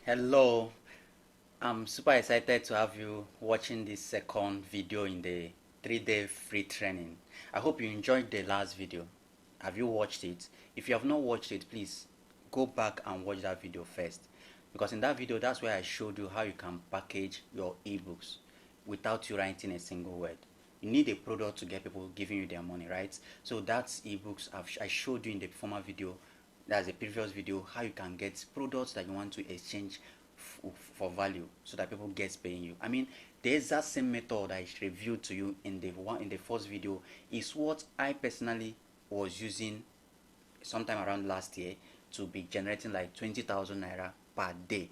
Hello, I'm super excited to have you watching this second video in the 3-day free training. I hope you enjoyed the last video. Have you watched it? If you have not watched it, please go back and watch that video first. Because in that video, that's where I showed you how you can package your ebooks without you writing a single word. You need a product to get people giving you their money, right? So that's ebooks. I showed you in the former video, that's a previous video, how you can get products that you want to exchange for value so that people get paying you. I mean, the exact same method I reviewed to you in the first video is what I personally was using sometime around last year to be generating like 20,000 naira per day.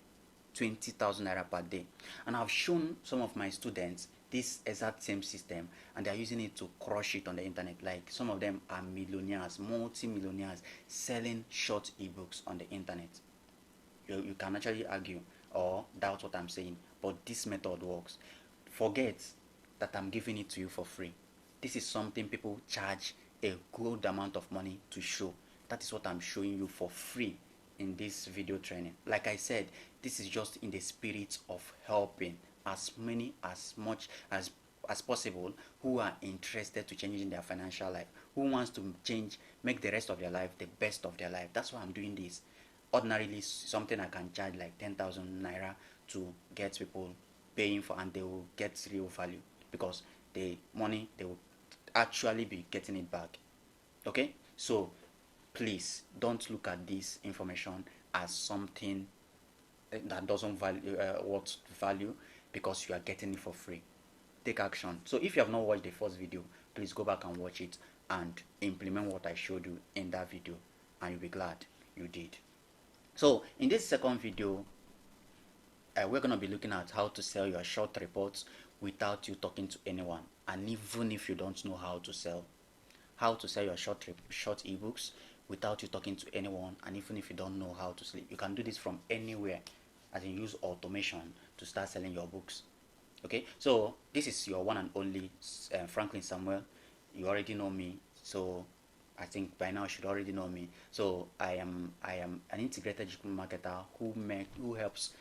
20,000 naira per day. And I've shown some of my students this exact same system and they're using it to crush it on the internet. Like some of them are millionaires, multi-millionaires, selling short ebooks on the internet. You can actually argue or doubt what I'm saying, but this method works. Forget that I'm giving it to you for free. This is something people charge a good amount of money to show. That is what I'm showing you for free in this video training. Like I said, this is just in the spirit of helping as much as possible who are interested to changing their financial life, who wants to make the rest of their life the best of their life. That's why I'm doing this. Ordinarily, something I can charge like 10,000 naira to get people paying for, and they will get real value because the money they will actually be getting it back. Okay, so please don't look at this information as something that doesn't value what value, because you are getting it for free. Take action. So if you have not watched the first video, please go back and watch it and implement what I showed you in that video, and you'll be glad you did. So in this second video, we're going to be looking at how to sell your short reports without you talking to anyone. And even if you don't know how to sell your short ebooks without you talking to anyone, and even if you don't know how to sleep, you can do this from anywhere, as in use automation to start selling your books. Okay, so this is your one and only Franklin Samuel. You already know me, so I think by now you should already know me. So I am an integrated digital marketer who helps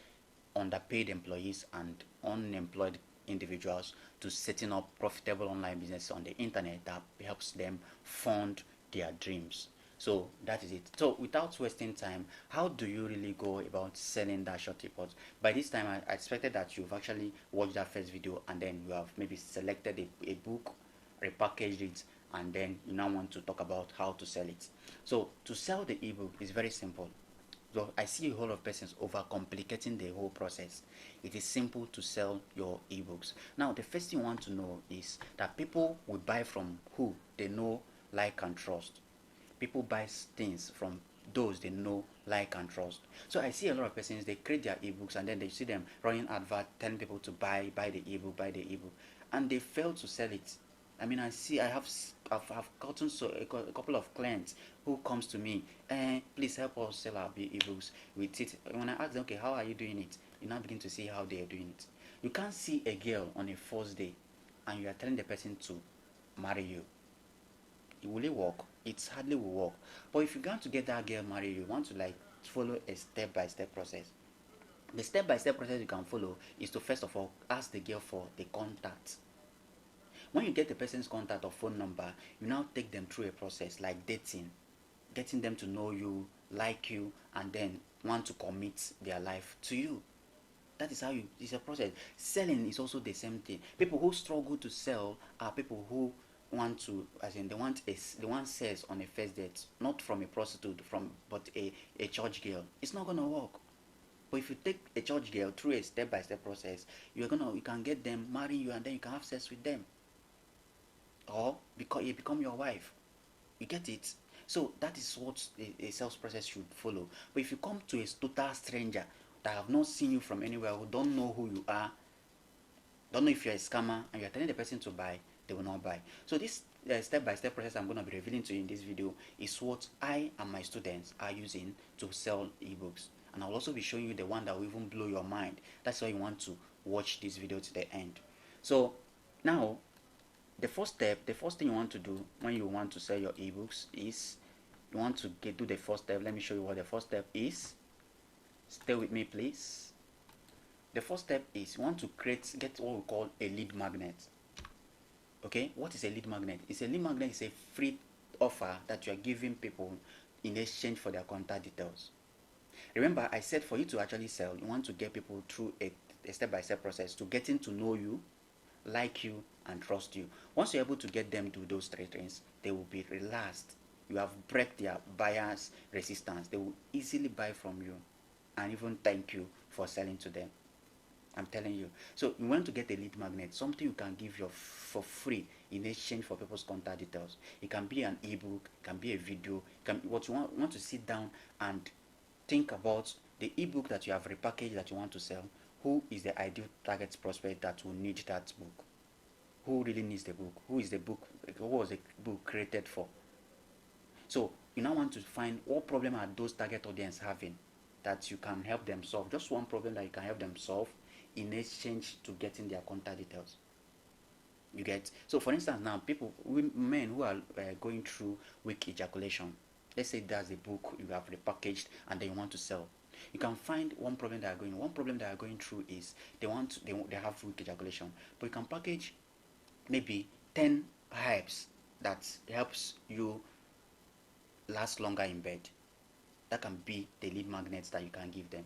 underpaid employees and unemployed individuals to setting up profitable online business on the internet that helps them fund their dreams. So that is it. So without wasting time, how do you really go about selling that short report? By this time, I expected that you've actually watched that first video and then you have maybe selected a book, repackaged it, and then you now want to talk about how to sell it. So to sell the ebook is very simple. So I see a whole lot of persons overcomplicating the whole process. It is simple to sell your ebooks. Now the first thing you want to know is that people will buy from who they know, like, and trust. People buy things from those they know, like, and trust. So I see a lot of persons, they create their ebooks and then they see them running advert telling people to buy the ebook, and they fail to sell it. I mean, I've gotten a couple of clients who comes to me, please help us sell our ebooks with it. When I ask them, okay, how are you doing it? You now begin to see how they are doing it. You can't see a girl on a first day and you are telling the person to marry you. Will it work? It hardly will work. But if you want to get that girl married, you want to like follow a step-by-step process. The step-by-step process you can follow is to first of all ask the girl for the contact. When you get the person's contact or phone number, you now take them through a process like dating, getting them to know you, like you, and then want to commit their life to you. That is how it's a process. Selling is also the same thing. People who struggle to sell are people who want to, as in they want sales on a first date, not from a prostitute, but a church girl. It's not gonna work. But if you take a church girl through a step-by-step process, you can get them, marry you, and then you can have sex with them, or because you become your wife. You get it? So that is what a sales process should follow. But if you come to a total stranger that have not seen you from anywhere, who don't know who you are, don't know if you're a scammer, and you're telling the person to buy, they will not buy. So this step-by-step process I'm going to be revealing to you in this video is what I and my students are using to sell ebooks. And I'll also be showing you the one that will even blow your mind. That's why you want to watch this video to the end. So now, the first thing you want to do when you want to sell your ebooks is you want to do the first step. Let me show you what the first step is. Stay with me, please. The first step is you want to get what we call a lead magnet. Okay, what is a lead magnet? A lead magnet is a free offer that you are giving people in exchange for their contact details. Remember, I said for you to actually sell, you want to get people through a step-by-step process to getting to know you, like you, and trust you. Once you're able to get them to do those three things, they will be relaxed. You have break their buyers' resistance. They will easily buy from you and even thank you for selling to them. I'm telling you. So you want to get a lead magnet, something you can give for free in exchange for people's contact details. It can be an ebook, it can be a video, it can be what you want to sit down and think about the ebook that you have repackaged that you want to sell. Who is the ideal target prospect that will need that book? Who really needs the book? Who is the book? What was the book created for? So you now want to find what problem are those target audience having that you can help them solve. Just one problem that you can help them solve in exchange to getting their contact details. You get? So for instance, now men who are going through weak ejaculation, let's say that's a book you have repackaged and then you want to sell. You can find one problem they are going through is they have weak ejaculation, but you can package maybe 10 herbs that helps you last longer in bed. That can be the lead magnets that you can give them.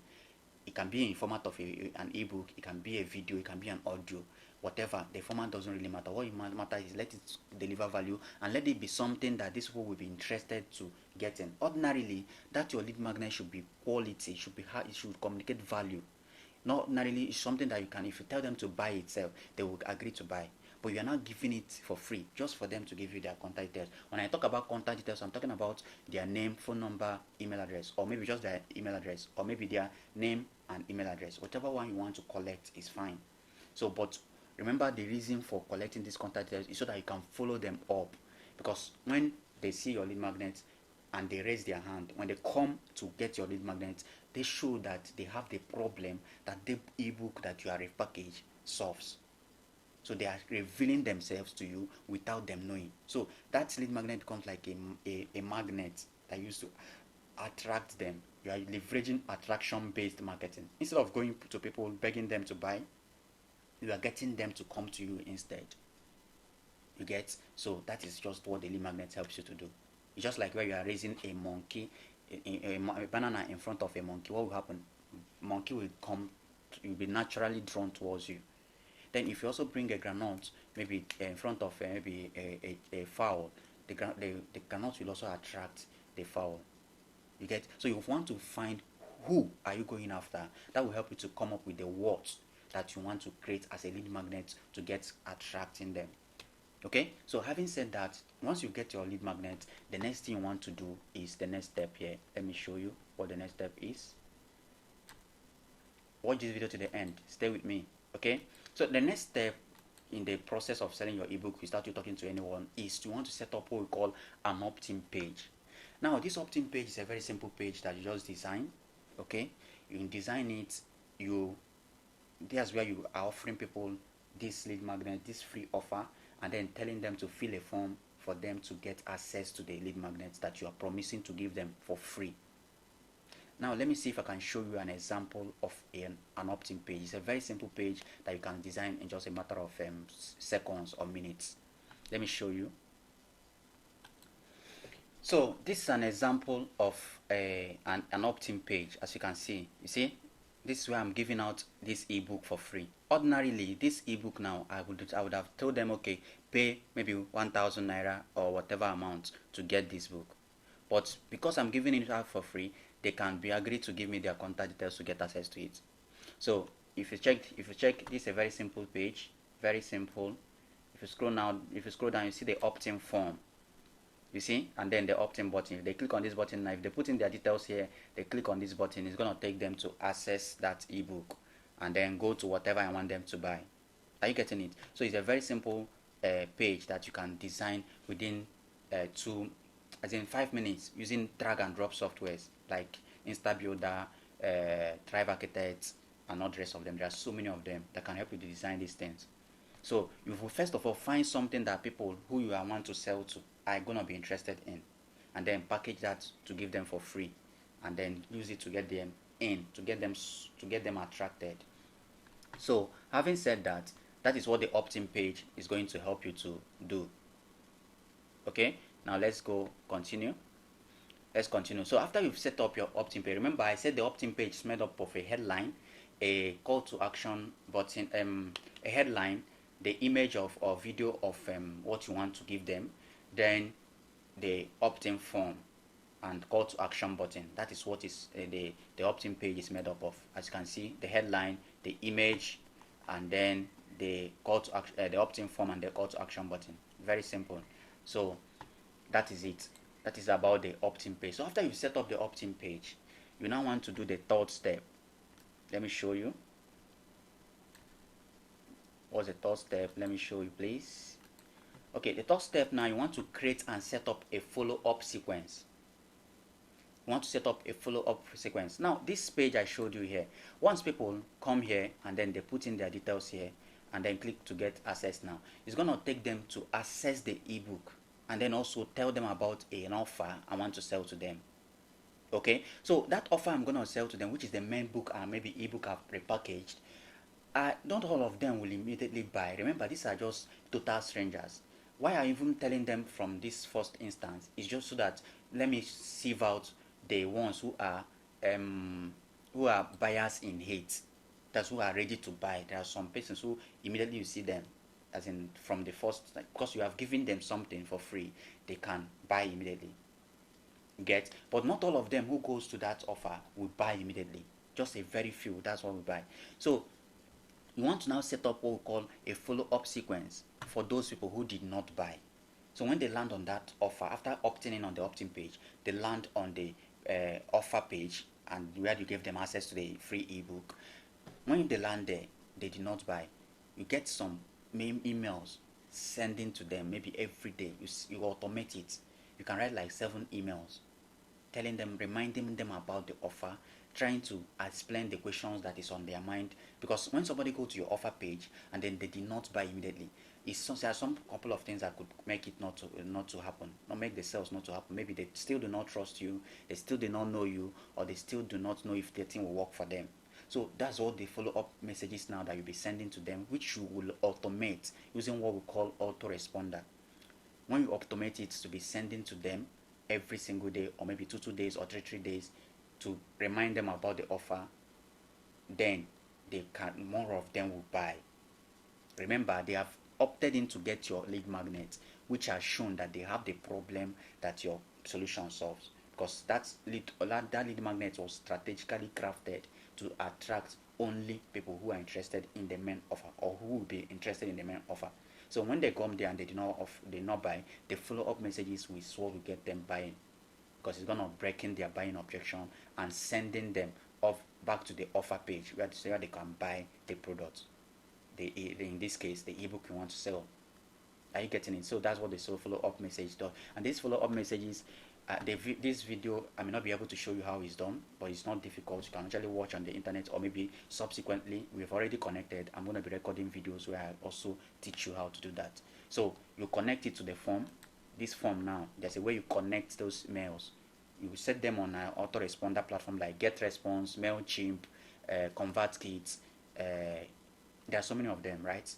It can be in format of an ebook, it can be a video, it can be an audio, whatever. The format doesn't really matter. What matters is let it deliver value and let it be something that these people will be interested to get in. Ordinarily, that your lead magnet should be quality, it should communicate value. Not ordinarily, it's something that you can, if you tell them to buy itself, they will agree to buy. But you are not giving it for free, just for them to give you their contact details. When I talk about contact details, I'm talking about their name, phone number, email address, or maybe just their email address, or maybe their name and email address. Whatever one you want to collect is fine. So, but remember, the reason for collecting these contact details is so that you can follow them up. Because when they see your lead magnet and they raise their hand, when they come to get your lead magnet, they show that they have the problem that the ebook that you are repackaged solves. So they are revealing themselves to you without them knowing. So that lead magnet becomes like a magnet that used to attract them. You are leveraging attraction-based marketing. Instead of going to people begging them to buy, you are getting them to come to you instead. You get? So that is just what the lead magnet helps you to do. It's just like where you are raising a monkey, a banana in front of a monkey. What will happen? Monkey will come, will be naturally drawn towards you. Then if you also bring a granite, maybe in front of maybe a fowl, the granite will also attract the fowl. You get? So you want to find who are you going after. That will help you to come up with the words that you want to create as a lead magnet to get attracting them. Okay? So having said that, once you get your lead magnet, the next thing you want to do is the next step here. Let me show you what the next step is. Watch this video to the end. Stay with me. Okay? So the next step in the process of selling your ebook without you talking to anyone is you want to set up what we call an opt-in page. Now this opt-in page is a very simple page that you just design. Okay, you design it, that's where you are offering people this lead magnet, this free offer, and then telling them to fill a form for them to get access to the lead magnets that you are promising to give them for free. Now let me see if I can show you an example of an opt-in page. It's a very simple page that you can design in just a matter of seconds or minutes. Let me show you. So this is an example of an opt-in page. As you can see, this is where I'm giving out this ebook for free. Ordinarily, this ebook now, I would have told them, okay, pay maybe 1,000 naira or whatever amount to get this book. But because I'm giving it out for free, they can be agreed to give me their contact details to get access to it. So if you check, this is a very simple page, very simple. If you scroll down, you see the opt-in form. You see, and then the opt-in button. If they click on this button now, if they put in their details here, they click on this button, it's gonna take them to access that ebook and then go to whatever I want them to buy. Are you getting it? So it's a very simple page that you can design within 5 minutes using drag and drop softwares like InstaBuilder, Thrive Architect, and all the rest of them. There are so many of them that can help you to design these things. So you will first of all find something that people who you want to sell to are gonna be interested in, and then package that to give them for free, and then use it to get them in to get them attracted. So having said that, that is what the opt-in page is going to help you to do. Okay, now let's go continue. Let's continue. So after you've set up your opt-in page, remember I said the opt-in page is made up of a headline, a call to action button, a headline, the image of or video of what you want to give them, then the opt-in form and call to action button. That is what is the opt-in page is made up of. As you can see, the headline, the image, and then the call to action, the opt-in form and the call to action button. Very simple. So that is it. That is about the opt-in page. So after you set up the opt-in page, you now want to do the third step. Let me show you. What's the third step? Let me show you, please. Okay, the third step now, you want to create and set up a follow-up sequence. You want to set up a follow-up sequence. Now, this page I showed you here, once people come here and then they put in their details here and then click to get access now, it's going to take them to access the ebook and then also tell them about an offer I want to sell to them. Okay, so that offer I'm going to sell to them, which is the main book and maybe ebook I've prepackaged, not all of them will immediately buy. Remember, these are just total strangers. Why I'm even telling them from this first instance is just so that let me sieve out the ones who are buyers in hate. That's who are ready to buy. There are some persons who immediately you see them, as in from the first, like, because you have given them something for free, they can buy immediately. Get, but not all of them who goes to that offer will buy immediately. Just a very few. That's what we buy. So you want to now set up what we call a follow-up sequence for those people who did not buy. So when they land on that offer, after opting in on the opt-in page, they land on the offer page and where you give them access to the free ebook. When they land there, they did not buy. You get some emails sending to them maybe every day. You automate it. You can write like 7 emails telling them, reminding them about the offer, trying to explain the questions that is on their mind. Because when somebody go to your offer page and then they did not buy immediately, there are some couple of things that could make it not to happen, not make the sales not to happen. Maybe they still do not trust you, they still do not know you, or they still do not know if the thing will work for them. So that's all the follow-up messages now that you'll be sending to them, which you will automate using what we call autoresponder. When you automate it to be sending to them every single day, or maybe 2 days or 3 days, to remind them about the offer, then more of them will buy. Remember, they have opted in to get your lead magnet, which has shown that they have the problem that your solution solves, because that lead magnet was strategically crafted to attract only people who are interested in the main offer, or who will be interested in the main offer. So when they come there and they do not buy, the follow-up messages will will get them buying, because it's gonna breaking their buying objection and sending them back to the offer page where they can buy the product. In this case, the ebook you want to sell. Are you getting it? So that's what the follow-up message does. And these follow-up messages, this video I may not be able to show you how it's done, but it's not difficult. You can actually watch on the internet, or maybe subsequently we've already connected. I'm going to be recording videos where I also teach you how to do that. So you connect it to the form. This form now, there's a way you connect those mails. You set them on an autoresponder platform like GetResponse, MailChimp, ConvertKit. There are so many of them, right?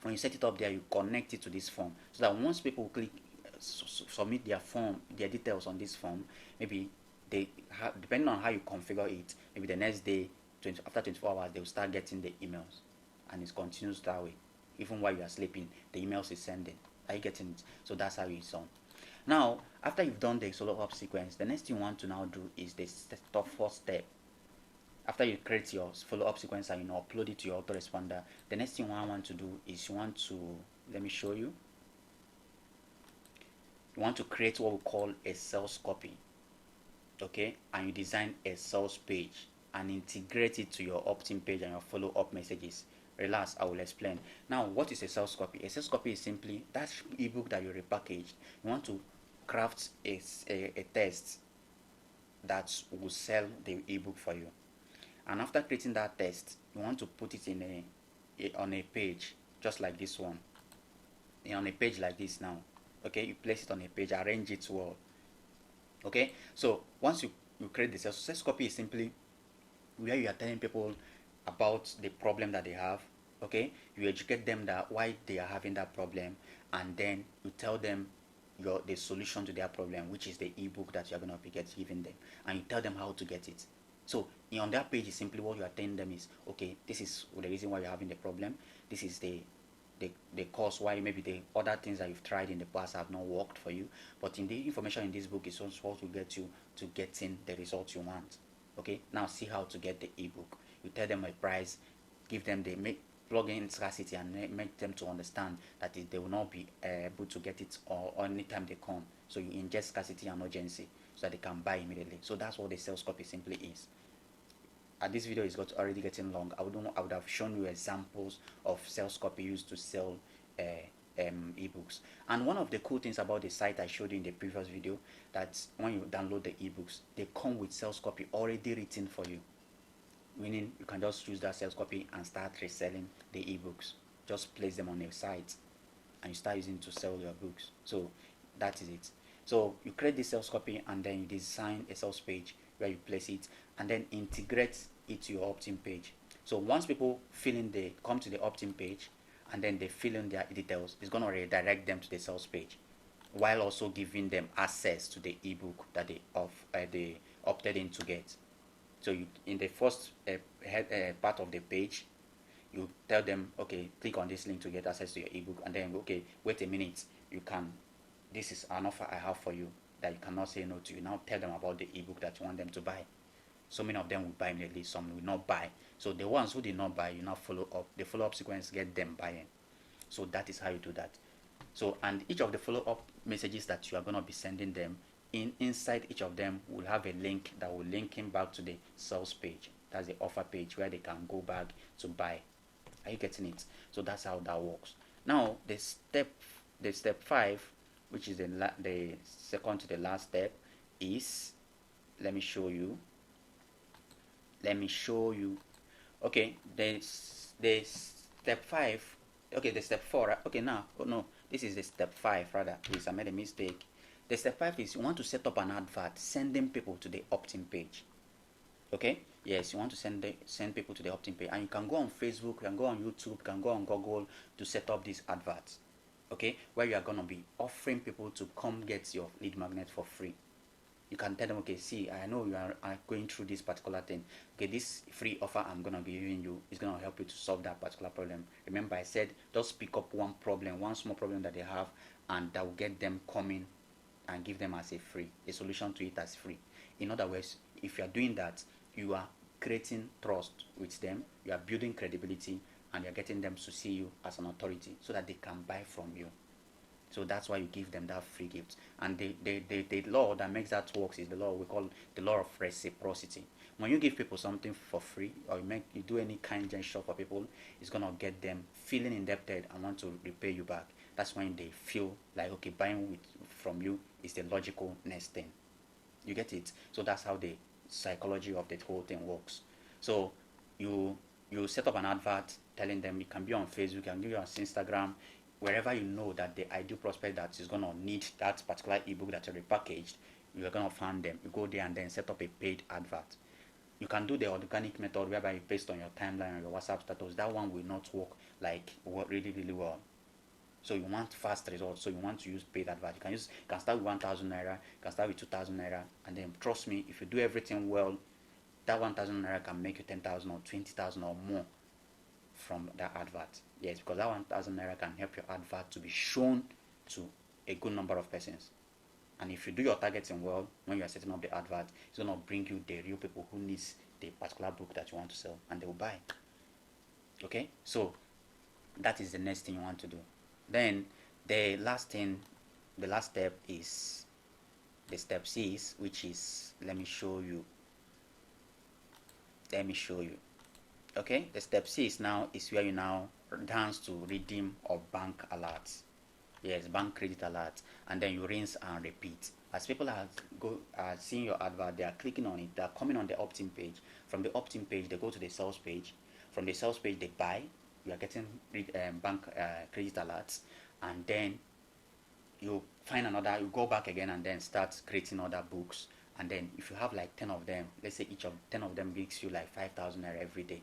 When you set it up there, you connect it to this form, so that once people click submit their details on this form, maybe depending on how you configure it, maybe the next day, after 24 hours, they will start getting the emails, and it continues that way. Even while you are sleeping, the emails is sending. Are you getting it? So that's how it's done. Now, after you've done the follow-up sequence, the next thing you want to now do is the first step. After you create your follow-up sequence and you upload it to your autoresponder, the next thing I want to do is let me show you. You want to create what we call a sales copy. Okay, and you design a sales page and integrate it to your opt-in page and your follow-up messages. Relax, I will explain. Now, what is a sales copy? A sales copy is simply that ebook that you repackaged. You want to craft a test that will sell the ebook for you. And after creating that test, you want to put it on a page just like this one. On a page like this now. Okay, you place it on a page, arrange it well. Okay, so once you create the sales copy, is simply where you are telling people about the problem that they have. Okay, you educate them that why they are having that problem, and then you tell them the solution to their problem, which is the ebook that you're going to be giving them, and you tell them how to get it. So on that page is simply what you are telling them is, okay, this is the reason why you're having the problem, this is the cause why maybe the other things that you've tried in the past have not worked for you, but in the information in this book is also what will get you to getting the results you want. Okay, now see how to get the ebook. You tell them a price, give them the plug in scarcity, and make them to understand that they will not be able to get it or anytime they come. So you ingest scarcity and urgency so that they can buy immediately. So that's what the sales copy simply is. This video is already getting long. I would have shown you examples of sales copy used to sell ebooks. And one of the cool things about the site I showed you in the previous video, that when you download the ebooks, they come with sales copy already written for you, meaning you can just use that sales copy and start reselling the ebooks. Just place them on your site and you start using to sell your books. So that is it. So you create this sales copy and then you design a sales page where you place it and then integrate it to your opt-in page. So once people come to the opt-in page and then they fill in their details, it's going to redirect them to the sales page while also giving them access to the ebook that they opted in to get. So you, in the first part of the page, you tell them, okay, click on this link to get access to your ebook, and then, okay, wait a minute, this is an offer I have for you that you cannot say no to. You now tell them about the ebook that you want them to buy. So many of them will buy immediately, some will not buy. So the ones who did not buy, you now follow up. The follow-up sequence get them buying. So that is how you do that. So, and each of the follow-up messages that you are going to be sending them, inside each of them will have a link that will link him back to the sales page. That's the offer page where they can go back to buy. Are you getting it? So that's how that works. Now the step 5, which is the second to the last step, is, let me show you. Okay, the step 5. Okay, the step 4. Right? Okay, now, oh no, this is the step 5 rather. Please, I made a mistake. The step 5 is you want to set up an advert sending people to the opt-in page. Okay, yes, you want to send people to the opt-in page, and you can go on Facebook, you can go on YouTube, you can go on Google to set up these adverts. Okay, where you are going to be offering people to come get your lead magnet for free. You can tell them, okay, see, I know you are going through this particular thing. Okay, this free offer I'm going to be giving you is going to help you to solve that particular problem. Remember, I said just pick up one small problem that they have, and that will get them coming and give them as a solution to it as free. In other words, if you are doing that, you are creating trust with them, you are building credibility, and you are getting them to see you as an authority so that they can buy from you. So that's why you give them that free gift. And the law that makes that work is the law we call the law of reciprocity. When you give people something for free, or you do any kind gesture for people, it's gonna get them feeling indebted and want to repay you back. That's when they feel like, okay, buying from you is the logical next thing. You get it? So that's how the psychology of the whole thing works. So you set up an advert telling them it can be on Facebook, it can be on Instagram, wherever you know that the ideal prospect that is going to need that particular ebook that you repackaged, you are going to find them. You go there and then set up a paid advert. You can do the organic method whereby based on your timeline or your WhatsApp status. That one will not work really well. So you want fast results, so you want to use paid advert. You can start with 1,000 naira, you can start with 2,000 naira, and then trust me, if you do everything well, that 1,000 naira can make you 10,000 or 20,000 or more from that advert. Yes, because that 1,000 naira can help your advert to be shown to a good number of persons. And if you do your targeting well, when you are setting up the advert, it's going to bring you the real people who needs the particular book that you want to sell, and they will buy. Okay, so that is the next thing you want to do. Then the last step is the step 6, which is, let me show you. Okay, the step 6 now is where you now dance to redeem or bank alerts. Yes, bank credit alerts, and then you rinse and repeat. As people are seeing your advert, they are clicking on it, they are coming on the opt-in page. From the opt-in page, they go to the sales page. From the sales page, they buy. You are getting bank credit alerts, and then you find you go back again and then start creating other books and then if you have like 10 of them, let's say each of 10 of them makes you like 5,000 naira every day.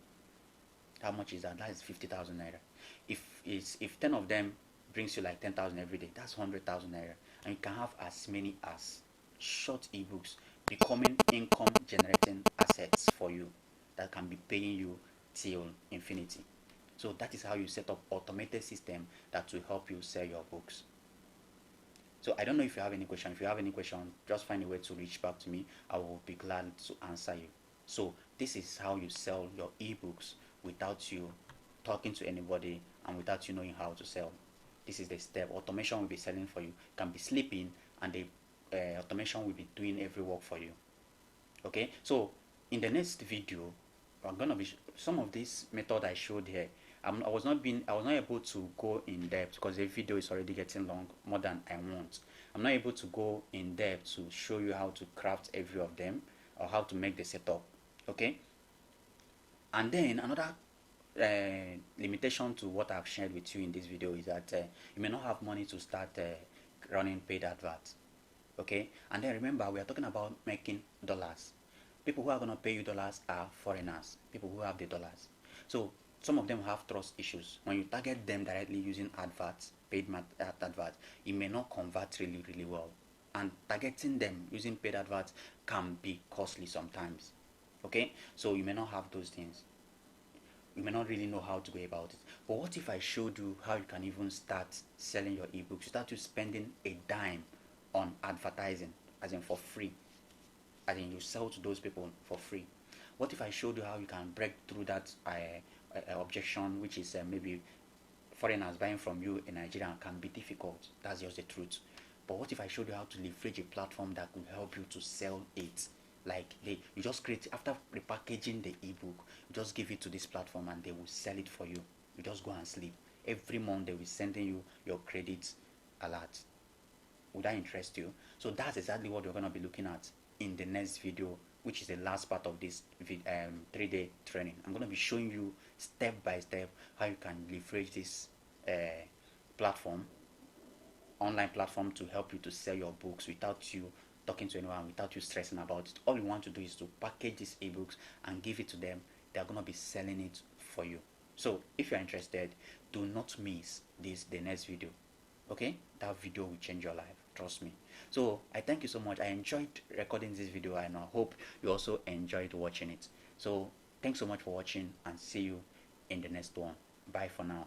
How much is that? That is 50,000 naira. If 10 of them brings you like 10,000 every day, that's 100,000 naira, and you can have as many as short ebooks becoming income generating assets for you that can be paying you till infinity. So that is how you set up automated system that will help you sell your books. So I don't know if you have any question. If you have any question, just find a way to reach back to me. I will be glad to answer you. So this is how you sell your ebooks without you talking to anybody and without you knowing how to sell. This is the step. Automation will be selling for you. You can be sleeping and the automation will be doing every work for you. Okay, so in the next video, I'm gonna be some of this method I showed here. I was not able to go in depth because the video is already getting long, more than I want. I'm not able to go in depth to show you how to craft every of them or how to make the setup. Okay, and then another limitation to what I've shared with you in this video is that you may not have money to start running paid adverts. Okay, and then remember, we are talking about making dollars. People who are going to pay you dollars are foreigners, people who have the dollars. So some of them have trust issues. When you target them directly using adverts, paid adverts, it may not convert really well, and targeting them using paid adverts can be costly sometimes. Okay, so you may not have those things, you may not really know how to go about it. But what if I showed you how you can even start selling your ebooks without you spending a dime on advertising, as in for free, as in you sell to those people for free? What if I showed you how you can break through that objection, which is maybe foreigners buying from you in Nigeria can be difficult? That's just the truth. But what if I showed you how to leverage a platform that could help you to sell it? Like you just create, after repackaging the ebook, you just give it to this platform and they will sell it for you. You just go and sleep. Every month they will sending you your credits alert. Would that interest you? So that's exactly what we're going to be looking at in the next video, which is the last part of this 3-day training. I'm going to be showing you step by step how you can leverage this platform, online platform, to help you to sell your books without you talking to anyone, without you stressing about it. All you want to do is to package these ebooks and give it to them. They're going to be selling it for you. So if you're interested, do not miss the next video. Okay, that video will change your life, trust me. So I thank you so much. I enjoyed recording this video and I hope you also enjoyed watching it. So thanks so much for watching and see you in the next one. Bye for now.